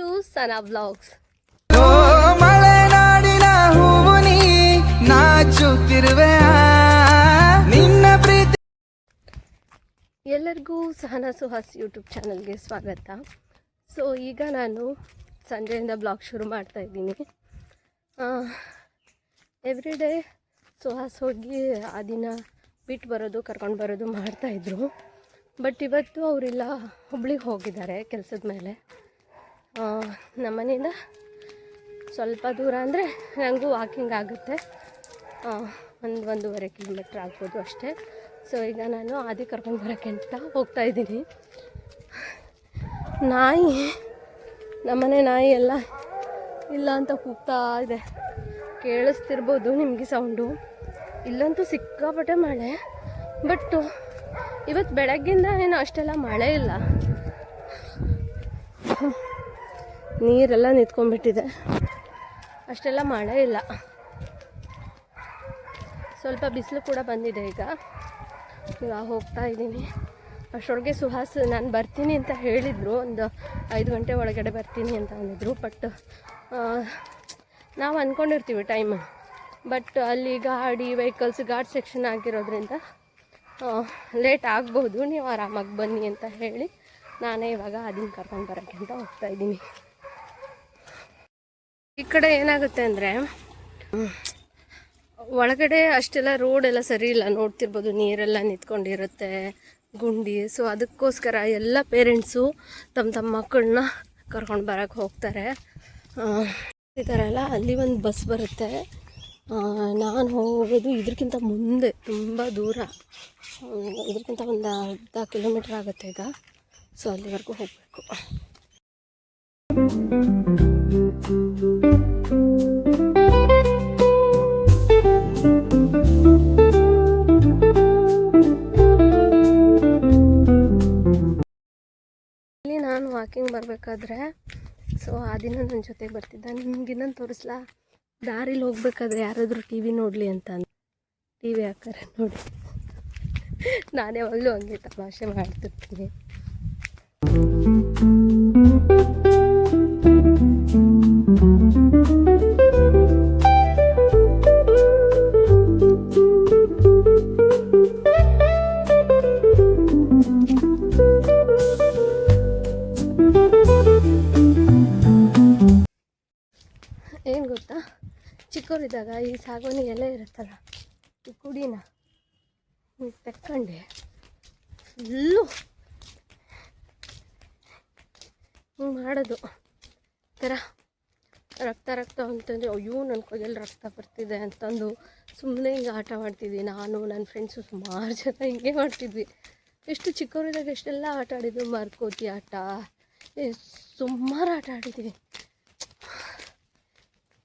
To Sana vlogs. ಮಲೆನಾಡಿನ ಹೂವು ನೀ ನಾಚುತ್ತಿರುವೆ ನಿನ್ನ ಪ್ರೀತಿ. ಎಲ್ಲರಿಗೂ ಸಹನಾ ಸುಹಾಸ್ ಯೂಟ್ಯೂಬ್ ಚಾನಲ್ಗೆ ಸ್ವಾಗತ. ಸೊ ಈಗ ನಾನು ಸಂಜೆಯಿಂದ ಬ್ಲಾಗ್ ಶುರು ಮಾಡ್ತಾ ಇದ್ದೀನಿ. ಎವ್ರಿ ಡೇ ಸುಹಾಸ್ ಹೋಗಿ ಆ ದಿನ ಬಿಟ್ಟು ಬರೋದು ಕರ್ಕೊಂಡು ಬರೋದು ಮಾಡ್ತಾಯಿದ್ರು. ಬಟ್ ಇವತ್ತು ಅವರಿಲ್ಲ, ಹುಬ್ಳಿಗೆ ಹೋಗಿದ್ದಾರೆ ಕೆಲಸದ ಮೇಲೆ. ನಮ್ಮ ಮನೆಯಿಂದ ಸ್ವಲ್ಪ ದೂರ ಅಂದರೆ ನನಗೂ ವಾಕಿಂಗ್ ಆಗುತ್ತೆ, 1-1.5 ಕಿಲೋಮೀಟ್ರ್ ಆಗ್ಬೋದು ಅಷ್ಟೇ. ಸೊ ಈಗ ನಾನು ಆದಿ ಕರ್ಕೊಂಡು ಬರೋಕ್ಕೆ ಅಂತ ಹೋಗ್ತಾಯಿದ್ದೀನಿ. ನಾಯಿ, ನಮ್ಮನೆ ನಾಯಿ ಎಲ್ಲ ಇಲ್ಲ ಅಂತ ಕೂಗ್ತಾ ಇದೆ, ಕೇಳಿಸ್ತಿರ್ಬೋದು ನಿಮಗೆ ಸೌಂಡು. ಇಲ್ಲಂತೂ ಸಿಕ್ಕಾಪಟ್ಟೆ ಮಳೆ, ಬಟ್ ಇವತ್ತು ಬೆಳಗ್ಗಿಂದ ಏನು ಅಷ್ಟೆಲ್ಲ ಮಳೆ ಇಲ್ಲ, ನೀರೆಲ್ಲ ನಿಂತ್ಕೊಂಡ್ಬಿಟ್ಟಿದೆ, ಅಷ್ಟೆಲ್ಲ ಮಳೆ ಇಲ್ಲ. ಸ್ವಲ್ಪ ಬಿಸಿಲು ಕೂಡ ಬಂದಿದೆ. ಈಗ ಹೋಗ್ತಾ ಇದ್ದೀನಿ. ಅಷ್ಟರೊಳಗೆ ಸುಹಾಸ್ ನಾನು ಬರ್ತೀನಿ ಅಂತ ಹೇಳಿದರು, ಒಂದು 5 ಗಂಟೆ ಒಳಗಡೆ ಬರ್ತೀನಿ ಅಂತ ಅಂದಿದ್ರು. ಬಟ್ ನಾವು ಅಂದ್ಕೊಂಡಿರ್ತೀವಿ ಟೈಮ್, ಬಟ್ ಅಲ್ಲಿ ಗಾಡಿ ವೆಹಿಕಲ್ಸ್ ಘಾಟ್ ಸೆಕ್ಷನ್ ಆಗಿರೋದ್ರಿಂದ ಲೇಟ್ ಆಗ್ಬೋದು, ನೀವು ಆರಾಮಾಗಿ ಬನ್ನಿ ಅಂತ ಹೇಳಿ ನಾನೇ ಇವಾಗ ಅದನ್ನ ಕರ್ಕೊಂಡು ಬರೋಕ್ಕೆ ಅಂತ ಹೋಗ್ತಾಯಿದ್ದೀನಿ. ಈ ಕಡೆ ಏನಾಗುತ್ತೆ ಅಂದರೆ ಒಳಗಡೆ ಅಷ್ಟೆಲ್ಲ ರೋಡೆಲ್ಲ ಸರಿ ಇಲ್ಲ, ನೋಡ್ತಿರ್ಬೋದು ನೀರೆಲ್ಲ ನಿಂತ್ಕೊಂಡಿರುತ್ತೆ, ಗುಂಡಿ. ಸೊ ಅದಕ್ಕೋಸ್ಕರ ಎಲ್ಲ ಪೇರೆಂಟ್ಸು ತಮ್ಮ ಮಕ್ಕಳನ್ನ ಕರ್ಕೊಂಡು ಬರೋಕ್ಕೆ ಹೋಗ್ತಾರೆ. ಈ ಥರ ಎಲ್ಲ ಅಲ್ಲಿ ಒಂದು ಬಸ್ ಬರುತ್ತೆ. ನಾನು ಹೋಗೋದು ಇದಕ್ಕಿಂತ ಮುಂದೆ, ತುಂಬ ದೂರ, ಇದಕ್ಕಿಂತ ಒಂದು 10 ಕಿಲೋಮೀಟ್ರ್ ಆಗುತ್ತೆ ಈಗ. ಸೊ ಅಲ್ಲಿವರೆಗೂ ಹೋಗಬೇಕು. ಇಲ್ಲಿ ನಾನು ವಾಕಿಂಗ್ ಬರಬೇಕಾದ್ರೆ ಸೊ ಆ ದಿನ ನನ್ನ ಜೊತೆಗೆ ಬರ್ತಿದ್ದ. ನಿಮ್ಗೆ ಇನ್ನೊಂದು ತೋರಿಸ್ಲಾ, ದಾರಿಲಿ ಹೋಗ್ಬೇಕಾದ್ರೆ ಯಾರಾದರೂ ಟಿ ವಿ ನೋಡಲಿ ಅಂತ ಟಿ ವಿ ಹಾಕ್ತಾರೆ ನೋಡಿ. ನಾನು ಯಾವಾಗಲೂ ಹಂಗೆ ತಮಾಷೆ ಮಾಡ್ತಿರ್ತೀನಿ. ಏನು ಗೊತ್ತಾ, ಚಿಕ್ಕವರಿದ್ದಾಗ ಈ ಸಾಗುವಾನಿ ಎಲೆ ಇರುತ್ತಲ್ಲ, ಈ ಕುಡಿನ ತೆಕ್ಕೊಂಡೆ ಫುಲ್ಲು ಹಿಂಗೆ ಮಾಡೋದು ಥರ ರಕ್ತ ಅಂತಂದರೆ ಅಯ್ಯೋ ನನ್ನ ಕೈಯಲ್ಲಿ ರಕ್ತ ಬರ್ತಿದೆ ಅಂತಂದು ಸುಮ್ಮನೆ ಹಿಂಗೆ ಆಟ ಮಾಡ್ತಿದ್ವಿ. ನಾನು ನನ್ನ ಫ್ರೆಂಡ್ಸು ಸುಮಾರು ಜನ ಹಿಂಗೆ ಮಾಡ್ತಿದ್ವಿ. ಎಷ್ಟು ಚಿಕ್ಕವರಿದ್ದಾಗ ಎಷ್ಟೆಲ್ಲ ಆಟ ಆಡಿದ್ವಿ, ಮರ್ಕೋತಿ ಆಟ, ಸುಮಾರು ಆಟ ಆಡಿದ್ವಿ.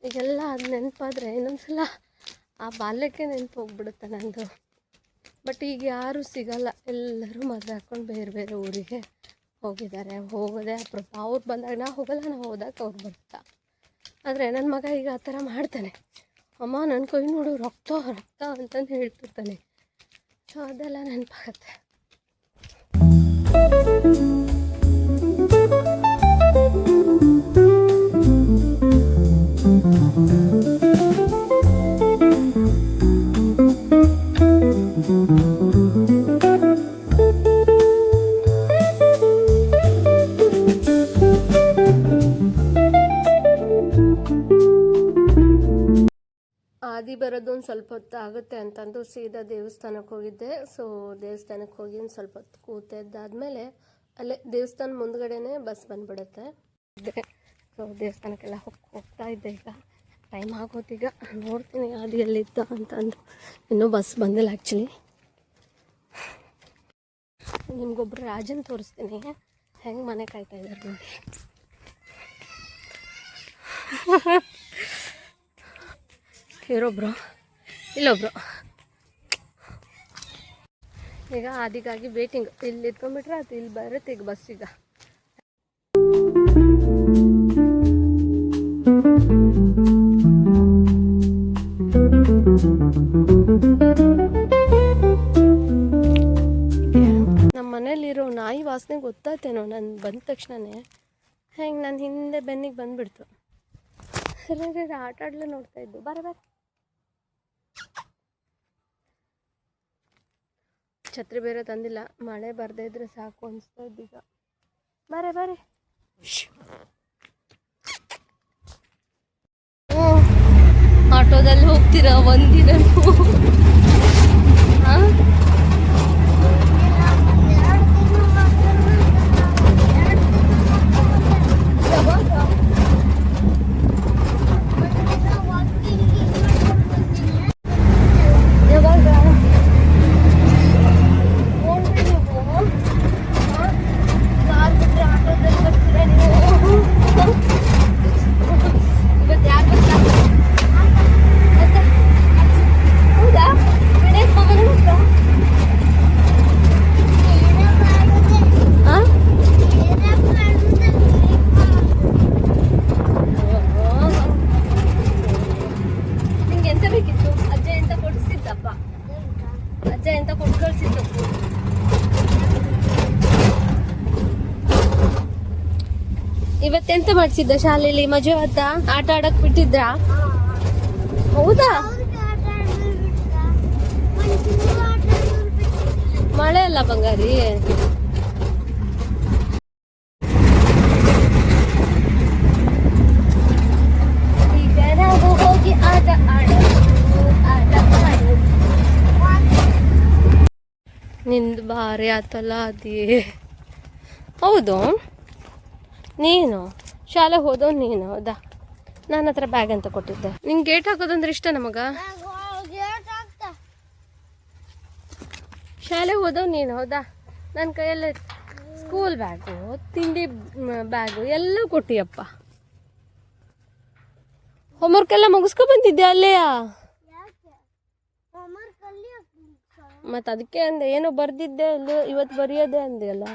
ಈಗೆಲ್ಲ ಅದು ನೆನಪಾದರೆ ಇನ್ನೊಂದ್ಸಲ ಆ ಬಾಲ್ಯಕ್ಕೆ ನೆನಪು ಹೋಗ್ಬಿಡುತ್ತೆ ನಂದು. ಬಟ್ ಈಗ ಯಾರೂ ಸಿಗಲ್ಲ, ಎಲ್ಲರೂ ಮದುವೆ ಹಾಕ್ಕೊಂಡು ಬೇರೆ ಬೇರೆ ಊರಿಗೆ ಹೋಗಿದ್ದಾರೆ. ಹೋಗೋದೇ ಅಪರೂಪ. ಅವ್ರು ಬಂದಾಗ ನಾ ಹೋಗಲ್ಲ, ನಾವು ಹೋದಾಗ ಅವ್ರು ಬರ್ತಾ. ಆದರೆ ನನ್ನ ಮಗ ಈಗ ಆ ಥರ ಮಾಡ್ತಾನೆ, ಅಮ್ಮ ನನ್ನ ಕೈ ನೋಡು ರಕ್ತ ಅಂತಂದು ಹೇಳ್ತಿರ್ತಾನೆ. ಸೊ ಅದೆಲ್ಲ ನೆನಪಾಗತ್ತೆ. ಆದಿ ಬರೋದು ಒಂದು ಸ್ವಲ್ಪ ಹೊತ್ತು ಆಗುತ್ತೆ ಅಂತಂದು ಸೀದಾ ದೇವಸ್ಥಾನಕ್ಕೆ ಹೋಗಿದ್ದೆ. ಸೊ ದೇವಸ್ಥಾನಕ್ಕೆ ಹೋಗಿ ಒಂದು ಸ್ವಲ್ಪ ಹೊತ್ತು ಕೂತಿದ್ದಾದಮೇಲೆ ಅಲ್ಲೇ ದೇವಸ್ಥಾನ ಮುಂದ್ಗಡೆನೇ ಬಸ್ ಬಂದುಬಿಡುತ್ತೆ. ಸೊ ದೇವಸ್ಥಾನಕ್ಕೆಲ್ಲ ಹೋಗ್ತಾ ಇದ್ದೆ. ಈಗ ಟೈಮ್ ಆಗೋತೀಗ, ನೋಡ್ತೀನಿ ಆದಿಯಲ್ಲಿದ್ದ ಅಂತಂದು. ಇನ್ನೂ ಬಸ್ ಬಂದಿಲ್ಲ ಆ್ಯಕ್ಚುಲಿ. ನಿಮ್ಗೊಬ್ರು ರಾಜನ್ ತೋರಿಸ್ತೀನಿ, ಹೆಂಗೆ ಮನೆ ಕಾಯ್ತಾ ಇದ್ದಾರೆ ನೋಡಿ. ಇರೊಬ್ರು ಇಲ್ಲೊಬ್ರು. ಈಗ ಆದಿಗಾಗಿ ವೇಟಿಂಗ್. ಇಲ್ಲಿ ಇಟ್ಕೊಂಡ್ಬಿಟ್ರೆ ಅದು ಇಲ್ಲಿ ಬರುತ್ತೆ ಈಗ ಬಸ್. ಈಗ ನಮ್ಮ ಮನೇಲಿರೋ ನಾಯಿ ವಾಸನೆ ಗೊತ್ತಾಯ್ತೇನೋ ನಾನು ಬಂದ ತಕ್ಷಣನೇ. ಹೆಂಗೆ ನಾನು ಹಿಂದೆ ಬೆನ್ನಿಗೆ ಬಂದುಬಿಡ್ತು. ಆಟ ಆಡಲು ನೋಡ್ತಾ ಇದ್ದು. ಬಾರೆ ಛತ್ರಿ ಬೇರೆ ತಂದಿಲ್ಲ, ಮಳೆ ಬರದೇ ಇದ್ರೆ ಸಾಕು ಅನಿಸ್ತಾ ಇದ್ದೀಗ. ಬಾರೆ ಆಟೋದಲ್ಲಿ ಹೋಗ್ತೀರಾ ಒಂದಿನ? ಹಾಂ, ಇವತ್ತೆಂತ ಮಾಡಿಸಿದ್ದ ಶಾಲೆಯಲ್ಲಿ? ಮಜು ಆತ? ಆಟ ಆಡಕ್ ಬಿಟ್ಟಿದ್ರ? ಹೌದಾ? ಮಳೆ ಅಲ್ಲ ಬಂಗಾರಿ. ಈಗ ನಾವು ಹೋಗಿ ಆಟ ನಿಂದು ಭಾರಿ ಆತಲ್ಲ ಅದೇ. ಹೌದು, ನೀನು ಶಾಲೆಗೆ ಹೋದವ್ ನೀನು. ಹೌದಾ? ನನ್ನ ಹತ್ರ ಬ್ಯಾಗ್ ಅಂತ ಕೊಟ್ಟಿದ್ದೆ. ನಿಂಗೆ ಗೇಟ್ ಹಾಕೋದಂದ್ರೆ ಇಷ್ಟ ನಮಗ? ಶಾಲೆಗೆ ಹೋದವ್ ನೀನು. ಹೌದಾ? ನನ್ನ ಕೈಯಲ್ಲಿ ಸ್ಕೂಲ್ ಬ್ಯಾಗು, ತಿಂಡಿ ಬ್ಯಾಗು ಎಲ್ಲ ಕೊಟ್ಟಿಯಪ್ಪ. ಹೋಮ್ವರ್ಕ್ ಎಲ್ಲ ಮುಗಿಸ್ಕೊ ಬಂದಿದ್ದೆ ಅಲ್ಲೆಯ? ಮತ್ತು ಅದಕ್ಕೆ ಅಂದೆ, ಏನೋ ಬರ್ದಿದ್ದೆ ಅಲ್ಲ, ಇವತ್ತು ಬರೆಯೋದೆ ಅಂದೆ ಅಲ್ಲ.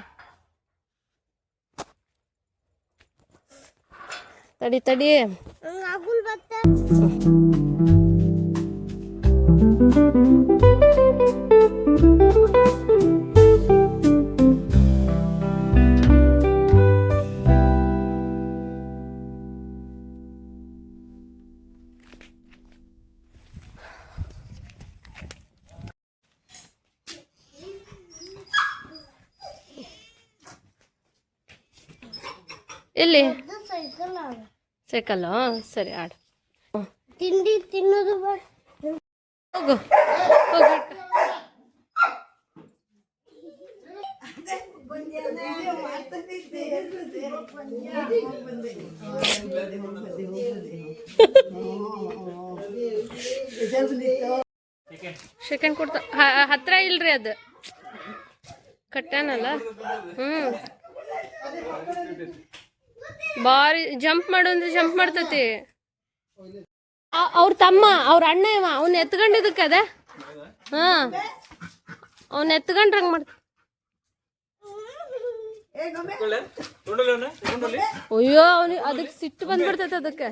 ತಡಿ ಎಲ್ಲಿ ಸೈಕಲ್? ಸರಿ, ಆಡು. ತಿಂಡಿ ತಿನ್ನೋದು ಹೋಗು. ಸೆಕೆಂಡ್ ಕೊಡ್ತಾ ಹತ್ರ ಇಲ್ರಿ, ಅದು ಕಟ್ಟಾನಲ್ಲ. ಬಾರಿ ಜಂಪ್ ಮಾಡು ಅಂದ್ರೆ ಜಂಪ್ ಮಾಡ್ತತಿ. ಅವ್ರ ತಮ್ಮ, ಅವ್ರ ಅಣ್ಣ ಇವ, ಅವ್ನ ಎತ್ಕೊಂಡಿದ್ದಕ್ಕೆ ಅದ. ಅವ್ನ ಎತ್ಕೊಂಡ್ರಂಗ್ ಮಾಡ್ತ. ಅಯ್ಯೋ, ಅವನು ಅದಕ್ಕೆ ಸಿಟ್ಟು ಬಂದ್ಬಿಡ್ತೈತೆ ಅದಕ್ಕೆ.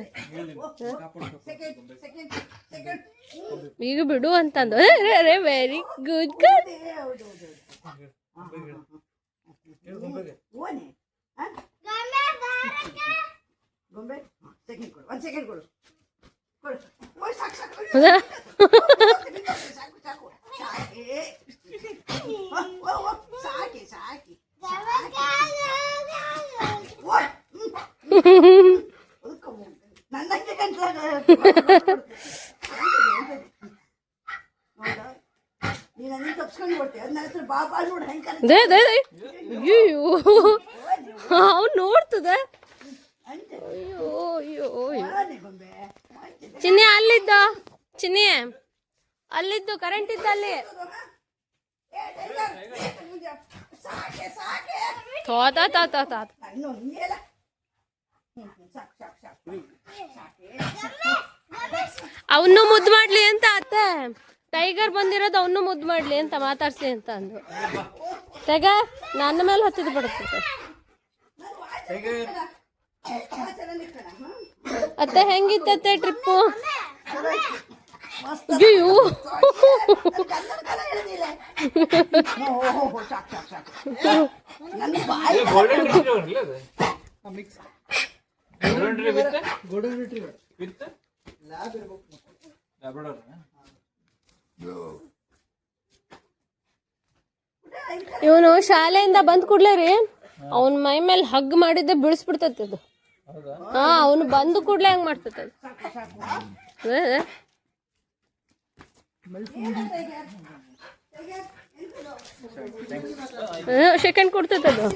ಈಗ ಬಿಡು ಅಂತಂದು. Very good girl. ಅವ್ನು ನೋಡ್ತದ. ಚಿನ್ನಿ ಅಲ್ಲಿದ್ದ, ಚಿನ್ನಿ ಅಲ್ಲಿದ್ದು, ಕರೆಂಟ್ ಇದ್ದ ಅಲ್ಲಿ. ಅವನು ಮುದ್ದು ಮಾಡ್ಲಿ ಅಂತ ಅತ್ತೆ. ಟೈಗರ್ ಬಂದಿರೋದು ಅವನು ಮುದ್ದು ಮಾಡ್ಲಿ ಅಂತ, ಮಾತಾಡ್ಸ್ಲಿ ಅಂತ ಅಂದು. ಟೈಗರ್ ನನ್ನ ಮೇಲೆ ಹತ್ತಿದ್ ಬಿಡುತ್ತೆ. ಅತ್ತೆ ಹೆಂಗಿತ್ತತ್ತೆ ಟ್ರಿಪ್ಪು? ಅಯ್ಯೋ, ಇವನು ಶಾಲೆಯಿಂದ ಬಂದ್ ಕೂಡ್ಲೇ ರೀ ಅವನ್ ಮೈ ಮೇಲೆ ಹಗ್ ಮಾಡಿದ್ದೆ ಬೀಳಿಸ್ಬಿಡ್ತೈತೆ ಅದು. ಹಾ, ಅವನು ಬಂದು ಕೂಡ್ಲೆ ಹಂಗ್ ಮಾಡ್ತೈತೆ ಅದು. ಸೆಕೆಂಡ್ ಕೊಡ್ತೈತೆ ಅದು.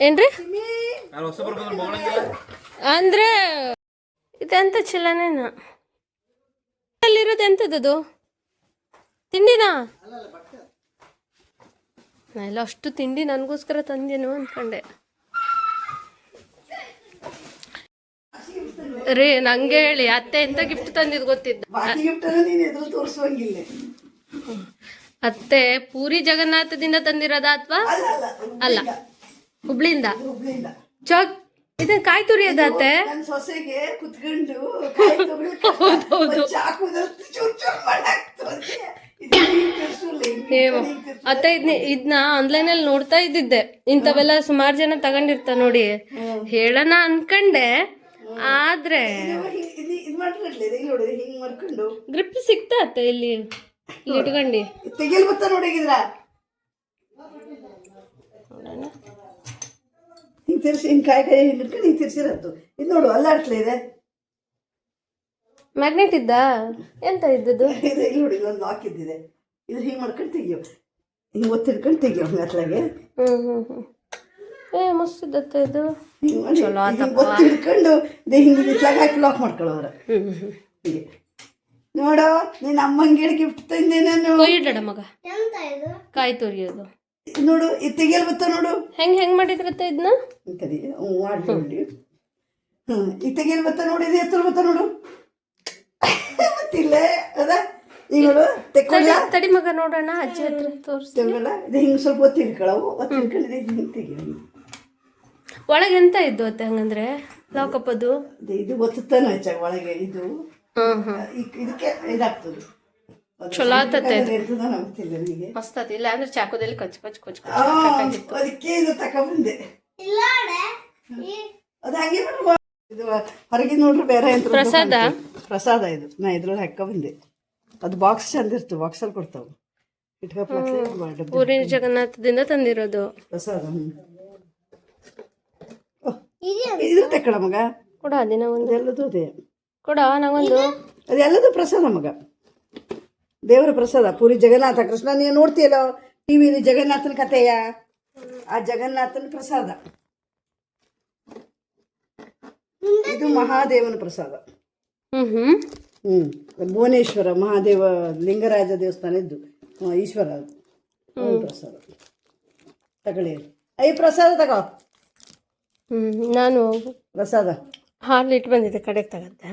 ಏನ್ರಿ ಅಂದ್ರೆ ಇದೆಂತ ಚಿಲ್ಲನೇನ ಅಲ್ಲಿರೋದು ಎಂತದದು ತಿಂಡಿನಾ? ನಾ ಎಲ್ಲ ಅಷ್ಟು ತಿಂಡಿ ನನಗೋಸ್ಕರ ತಂದೇನು ಅನ್ಕೊಂಡೆ ರೀ. ನಂಗೆ ಹೇಳಿ ಅತ್ತೆ ಎಂತ ಗಿಫ್ಟ್ ತಂದಿದ್ ಗೊತ್ತಿದ್ದ? ಅತ್ತೆ ಪೂರಿ ಜಗನ್ನಾಥದಿಂದ ತಂದಿರೋದ ಅಥವಾ ಅಲ್ಲ ಹುಬ್ಳಿಯಿಂದ? ಚಾಕ್ ಇದನ್ನ ಕಾಯಿ ತುರಿಯೋದ ಅತ್ತೆ? ಸೊಸೆಗೆ ಕುತ್ಕೊಂಡು ಅತ್ತೆ ಇದನ್ನ ಆನ್ಲೈನಲ್ಲಿ ನೋಡ್ತಾ ಇದ್ದಿದ್ದೆ. ಇಂಥವೆಲ್ಲ ಸುಮಾರು ಜನ ತಗೊಂಡಿರ್ತ ನೋಡಿ, ಹೇಳೋಣ ಅನ್ಕಂಡೆ. ಆದ್ರೆ ಗ್ರಿಪ್ ಸಿಗ್ತಾ ಅತ್ತೆ ಇಲ್ಲಿ ಇಟ್ಕೊಂಡಿ ತೆಗಿಲ್ ಬತ್ತ ನೋಡಿದ್ರ ಹಿಂಗ್ ತಿರ್ಸಿ ಹಿಂಗ್ ಕಾಯಿ ಹಿಡ್ಕೊಂಡು ಹಿಂಗ್ ತಿರ್ಸಿರತ್ತು. ಇದು ನೋಡು ಅಲ್ಲಾಡ್ತಲೇ ಇದೆ. ಮ್ಯಾಗ್ನೆಟ್ ಇದ್ದ ಎಂತ ಇದ್ದದ್ದು? ಇದು ಇಲ್ಲಿ ನೋಡಿ ಒಂದು ಲಾಕ್ ಇದ್ದಿದೆ. ಇದು ಹಿಂಗ್ ಮಾಡ್ಕೊಂಡು ತೆಗಿಯೋ, ಹಿಂಗ್ ಒತ್ತಿಡ್ಕೊಂಡು ತೆಗಿಯೋ ಅತ್ಲಾಗೆ. ಏ ಮಸ್ತ್ ಇದ್ದತ್ತೆ ಇದು. ಒತ್ತಿಡ್ಕೊಂಡು ಹಿಂಗೆ ಇತ್ಲಾಗ ಹಾಕಿ ಲಾಕ್ ಮಾಡ್ಕೊಳ್ಳೋರ. ಹೀಗೆ ನೋಡೋ, ನೀನ್ ಅಮ್ಮಂಗೆ ಗಿಫ್ಟ್ ತಂದೆ ನಾನು. ಕೊಯ್ಯಿಡ ಮಗ ಕಾಯಿ ತುರಿಯೋದು ನೋಡು, ಇದು ತೆಗಿಯಲ್ ಬತ್ತ ನೋಡು. ಹೆಂಗ್ ಮಾಡಿದ್ರತ್ತೆ ಇದನ್ನ? ಮಾಡ್ಕೊಳ್ಳಿ. ಇದು ತೆಗಿಯಲ್ ಬತ್ತ ನೋಡಿ, ಇದು ಎತ್ತಲ್ ಬತ್ತ ನೋಡು. ಮತ್ತಿಲ್ಲ ಅದ ಈಗ ನೋಡು ತೆಕ್ಕೊಳ್ಳ. ತಡಿ ಮಗ ನೋಡೋಣ, ಅಜ್ಜಿ ಹತ್ರ ತೋರಿಸ್ತೇವಲ್ಲ. ಇದು ಹಿಂಗೆ ಸ್ವಲ್ಪ ಒತ್ತಿ ಹಿಡ್ಕೊಳ್ಳವು, ಒತ್ತಿ ಹಿಡ್ಕೊಂಡಿದೆ ಹಿಂಗೆ ತೆಗಿ. ಒಳಗೆ ಎಂತ ಇದ್ದು ಅತ್ತೆ ಹಂಗಂದ್ರೆ ಲಾಕಪ್ ಅದು? ಇದು ಒತ್ತುತ್ತಾನೆ ಹೆಚ್ಚಾಗ ಒಳಗೆ. ಇದು ಇದಕ್ಕೆ ಇದಾಗ್ತದೆ. ಚಲೋ ಆತತ್ತೆ, ನಂಬ್ತಿಲ್ಲ ನನಗೆ. ಮಸ್ತ್ ಆತ. ಇಲ್ಲ ಅಂದ್ರೆ ಚಾಕುದಲ್ಲಿ ಕಚ್ ಅದಕ್ಕೆ ಇದು ತಕೊಂಡ್ಬಂದೆ. ಅದು ಹಾಗೆ ಇದು ಹೊರಗೆ ನೋಡ್ರಿ ಬೇರೆ ಅಂತ ಪ್ರಸಾದ ಇದು. ನಾ ಇದ್ರಲ್ಲಿ ಹಾಕ ಬಂದೆ. ಅದು ಬಾಕ್ಸ್ ಚಂದ ಇರ್ತದೆ, ಬಾಕ್ಸಲ್ಲಿ ಕೊಡ್ತಾವ. ಪೂರಿ ಜಗನ್ನಾಥದಿಂದ ತಂದಿರೋದು ಪ್ರಸಾದ. ಇದ್ರ ತಕ್ಕಳ ಮಗ ಕೊಡ ದಿನ ಒಂದು ಎಲ್ಲದೂ ಅದೇ ಕೊಡ ನಂಗೊಂದು. ಅದೆಲ್ಲದು ಪ್ರಸಾದ ಮಗ, ದೇವರ ಪ್ರಸಾದ. ಪೂರಿ ಜಗನ್ನಾಥ ಕೃಷ್ಣ ನೀವು ನೋಡ್ತೀಯಲ್ಲ ಟಿವಿಲಿ ಜಗನ್ನಾಥನ ಕಥೆಯ, ಆ ಜಗನ್ನಾಥನ ಪ್ರಸಾದ. ಇದು ಮಹಾದೇವನ ಪ್ರಸಾದ. ಭುವನೇಶ್ವರ ಮಹಾದೇವ ಲಿಂಗರಾಜ ದೇವಸ್ಥಾನ ಇದ್ದು ಈಶ್ವರ ಪ್ರಸಾದ ತಗೊಳ್ಳಿ. ಪ್ರಸಾದ ತಗೋ. ನಾನು ಪ್ರಸಾದ ಹಾಲು ಇಟ್ಟು ಬಂದಿದ್ದೆ, ಕಡೆಗೆ ತಗಂತೆ.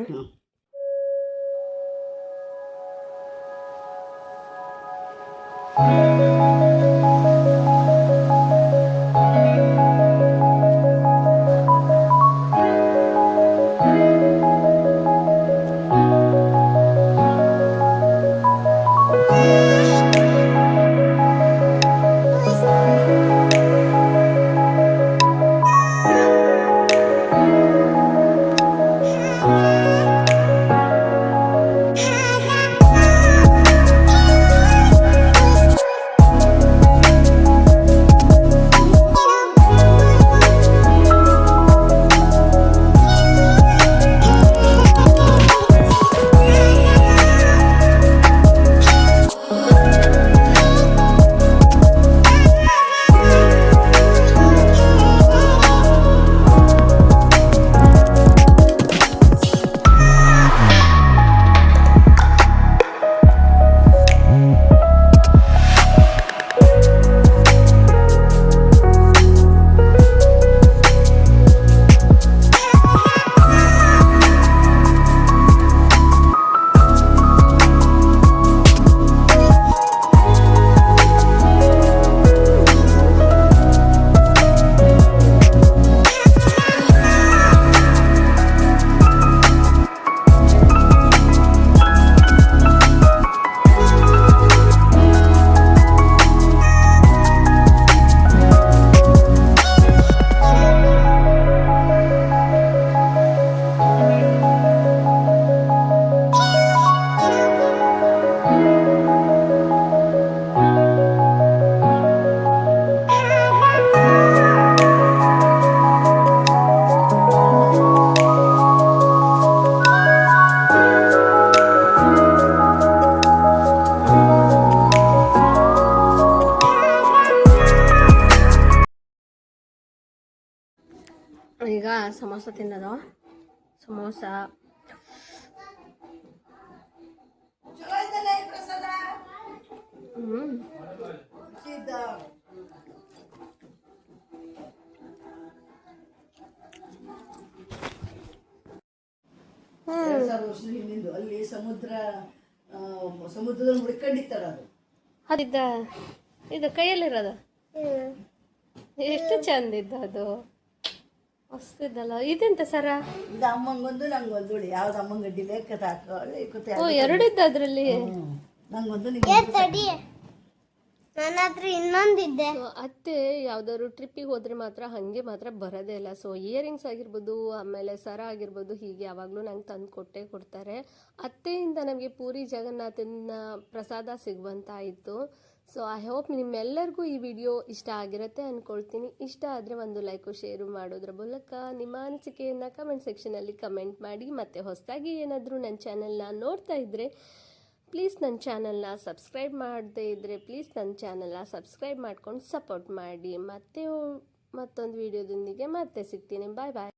ಸಮೋಸ ತಿನ್ನೋದು. ಸಮೋಸ ಚಲೋ ಐತಲ್ಲ ಈ ಪ್ರಸಾದ ಹ್ಞೂ ಎರಡು ಸಾವಿರ ವರ್ಷದ ಹಿಂದಿಂದು ಅಲ್ಲಿ ಸಮುದ್ರದಲ್ಲಿ ಮುಡ್ಕೊಂಡಿತ್ತಾರ ಅದು. ಅದಿದ್ದ ಇದು ಕೈಯಲ್ಲಿರೋದು ಎಷ್ಟು ಚಂದ ಇದ್ದ ಅದು, ಮಸ್ತಿದ್ದಲ್ಲ. ಇದೆಂತ ಸರ? ಇದು ಅಮ್ಮಂಗೊಂದು ನಂಗೊಂದು ಉಳಿ. ಯಾವ್ದು ಅಮ್ಮಂಗ ಗಡ್ಡಿ ಲೆಕ್ಕ ಹಾಕೊಳ್ಳಿ ಓ, ಎರಡಿದ್ದ ಅದರಲ್ಲಿ. ನಂಗೊಂದು ನನ್ನ ಹತ್ರ ಇನ್ನೊಂದಿದ್ದೆ. ಸೊ ಅತ್ತೆ ಯಾವ್ದಾದ್ರು ಟ್ರಿಪ್ಪಿಗೆ ಹೋದ್ರೆ ಮಾತ್ರ ಬರೋದೇ ಇಲ್ಲ. ಸೊ ಇಯರಿಂಗ್ಸ್ ಆಗಿರ್ಬೋದು, ಆಮೇಲೆ ಸರ ಆಗಿರ್ಬೋದು, ಹೀಗೆ ಯಾವಾಗಲೂ ನಂಗೆ ತಂದು ಕೊಡ್ತಾರೆ. ಅತ್ತೆಯಿಂದ ನಮಗೆ ಪೂರಿ ಜಗನ್ನಾಥನ ಪ್ರಸಾದ ಸಿಗುವಂತಾಯಿತು. ಸೊ ಐ ಹೋಪ್ ನಿಮ್ಮೆಲ್ಲರಿಗೂ ಈ ವಿಡಿಯೋ ಇಷ್ಟ ಆಗಿರುತ್ತೆ ಅಂದ್ಕೊಳ್ತೀನಿ. ಇಷ್ಟ ಆದರೆ ಒಂದು ಲೈಕು ಶೇರು ಮಾಡೋದ್ರ ಮೂಲಕ ನಿಮ್ಮ ಅನಿಸಿಕೆಯನ್ನು ಕಮೆಂಟ್ ಸೆಕ್ಷನಲ್ಲಿ ಕಮೆಂಟ್ ಮಾಡಿ. ಮತ್ತು ಹೊಸದಾಗಿ ಏನಾದರೂ ನನ್ನ ಚಾನಲ್ನ ನೋಡ್ತಾ ಇದ್ದರೆ ಪ್ಲೀಸ್ ನನ್ನ ಚಾನಲ್ನ ಸಬ್ಸ್ಕ್ರೈಬ್ ಮಾಡದೇ ಇದ್ದರೆ ಪ್ಲೀಸ್ ನನ್ನ ಚಾನಲ್ನ ಸಬ್ಸ್ಕ್ರೈಬ್ ಮಾಡ್ಕೊಂಡು ಸಪೋರ್ಟ್ ಮಾಡಿ. ಮತ್ತೊಂದು ವಿಡಿಯೋದೊಂದಿಗೆ ಮತ್ತೆ ಸಿಗ್ತೀನಿ. ಬಾಯ್ ಬಾಯ್.